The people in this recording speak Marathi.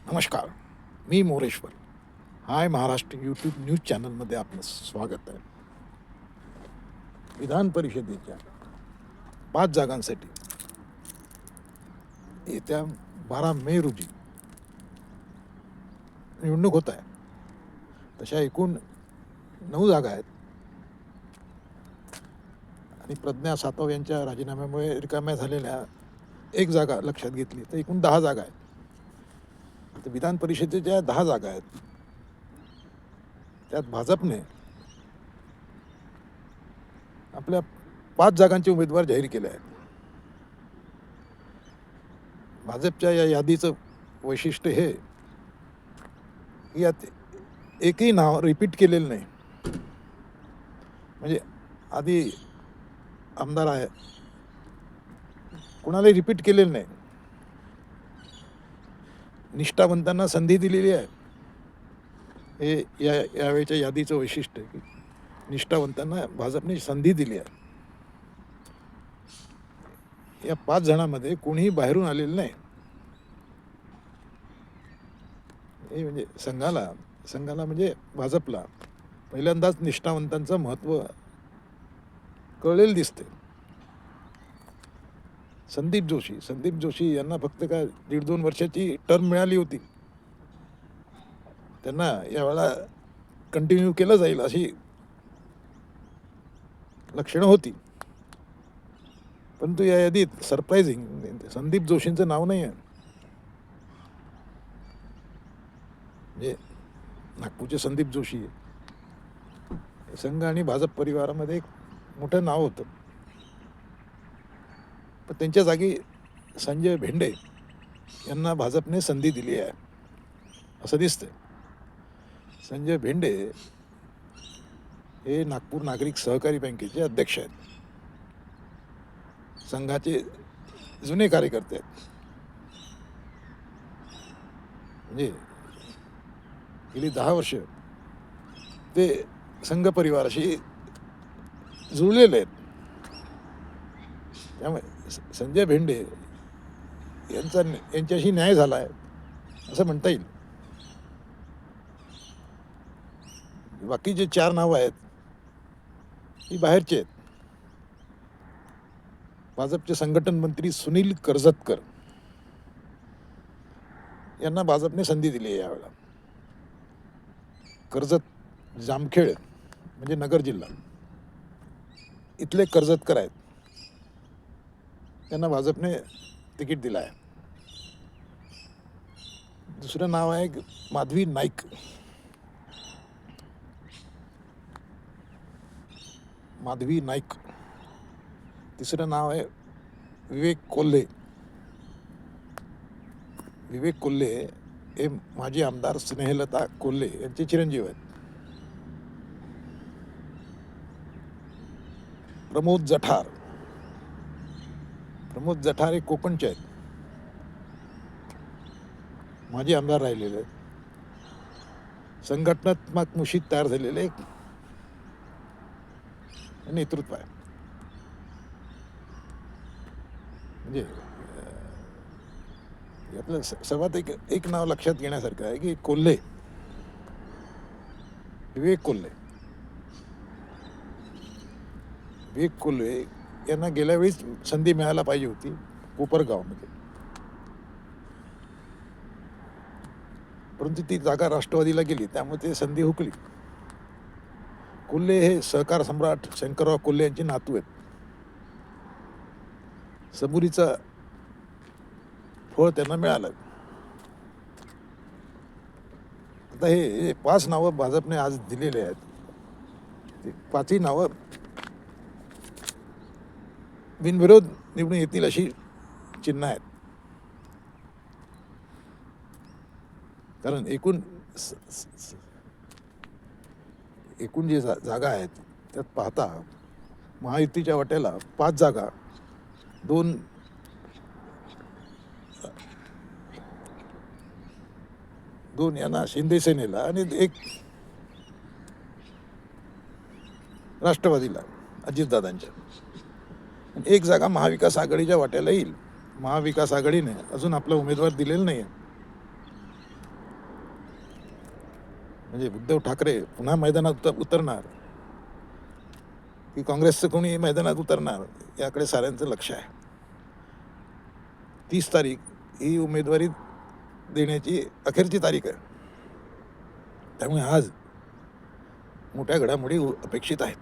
नमस्कार, मी मोरेश्वर. हाय महाराष्ट्र यूट्यूब न्यूज चॅनलमध्ये आपलं स्वागत आहे. विधान परिषदेच्या 5 जागांसाठी येत्या 12 मे रोजी निवडणूक होत आहे. तशा एकूण 9 जागा आहेत आणि प्रज्ञा सातव यांच्या राजीनाम्यामुळे रिकाम्या झालेल्या 1 जागा लक्षात घेतली तर एकूण 10 जागा आहेत. तर विधान परिषदेच्या 10 जागा आहेत. त्यात भाजपने आपल्या 5 जागांचे उमेदवार जाहीर केले आहेत. भाजपच्या या यादीचं वैशिष्ट्य हे की यात एकही नाव रिपीट केलेलं नाही. म्हणजे आधी आमदार आहे कुणालाही रिपीट केलेलं नाही. निष्ठावंतांना संधी दिलेली आहे. हे यावेळेच्या यादीचं वैशिष्ट्य आहे की निष्ठावंतांना भाजपने संधी दिली आहे. या 5 जणांमध्ये कोणीही बाहेरून आलेलं नाही. हे म्हणजे संघाला म्हणजे भाजपला पहिल्यांदाच निष्ठावंतांचं महत्त्व कळलेलं दिसते. संदीप जोशी यांना फक्त काय 1.5-2 वर्षाची टर्म मिळाली होती. त्यांना यावेळेला कंटिन्यू केलं जाईल अशी लक्षणं होती. परंतु या यादीत सरप्रायझिंग संदीप जोशींचं नाव नाही आहे. म्हणजे नागपूरचे संदीप जोशी संघ आणि भाजप परिवारामध्ये एक मोठं नाव होतं. पण त्यांच्या जागी संजय भेंडे यांना भाजपने संधी दिली आहे असं दिसतंय. संजय भेंडे हे नागपूर नागरिक सहकारी बँकेचे अध्यक्ष आहेत. संघाचे जुने कार्यकर्ते आहेत. म्हणजे गेली 10 वर्ष ते संघ परिवाराशी जुळलेले आहेत. त्यामुळे संजय भेंडे यांच्याशी न्याय झाला आहे असं म्हणता येईल. बाकी जे 4 नावं आहेत ही बाहेरचे आहेत. भाजपचे संघटन मंत्री सुनील कर्जतकर यांना भाजपने संधी दिली आहे यावेळेला. कर्जत जामखेड म्हणजे नगर जिल्हा इथले कर्जतकर आहेत. त्यांना भाजपने तिकीट दिलं आहे. दुसरं नाव आहे माधवी नाईक. तिसरं नाव आहे विवेक कोल्हे हे माजी आमदार स्नेहलता कोल्हे यांचे चिरंजीव आहेत. प्रमोद जठार हे कोकणचे आहेत. माजी आमदार राहिलेले आहेत. संघटनात्मक मुशीत तयार झालेले एक नेतृत्व आहे. म्हणजे यातलं सर्वात एक नाव लक्षात घेण्यासारखं आहे की विवेक कोल्हे यांना गेल्या वेळीच संधी मिळायला पाहिजे होती कोपरगावमध्ये. परंतु ती जागा राष्ट्रवादीला गेली त्यामुळे ते संधी हुकली. कोल्हे हे सहकार सम्राट शंकरराव कोल्हे यांचे नातू आहेत. सबुरीचं फळ त्यांना मिळालं. आता हे 5 नावं भाजपने आज दिलेले आहेत. ते 5ही नावं बिनविरोध निवडून येतील अशी चिन्ह आहेत. कारण एकूण जे जागा आहेत त्यात पाहता महायुतीच्या वाट्याला 5 जागा 2 यांना शिंदे सेनेला आणि 1 राष्ट्रवादीला अजितदादांच्या. 1 जागा महाविकास आघाडीच्या वाट्याला येईल. महाविकास आघाडीने अजून आपला उमेदवार दिलेला नाही आहे. म्हणजे उद्धव ठाकरे पुन्हा मैदानात उतरणार की काँग्रेसचं कोणी मैदानात उतरणार याकडे साऱ्यांचं लक्ष आहे. 30 तारीख ही उमेदवारी देण्याची अखेरची तारीख आहे. त्यामुळे आज मोठ्या घडामोडी अपेक्षित आहेत.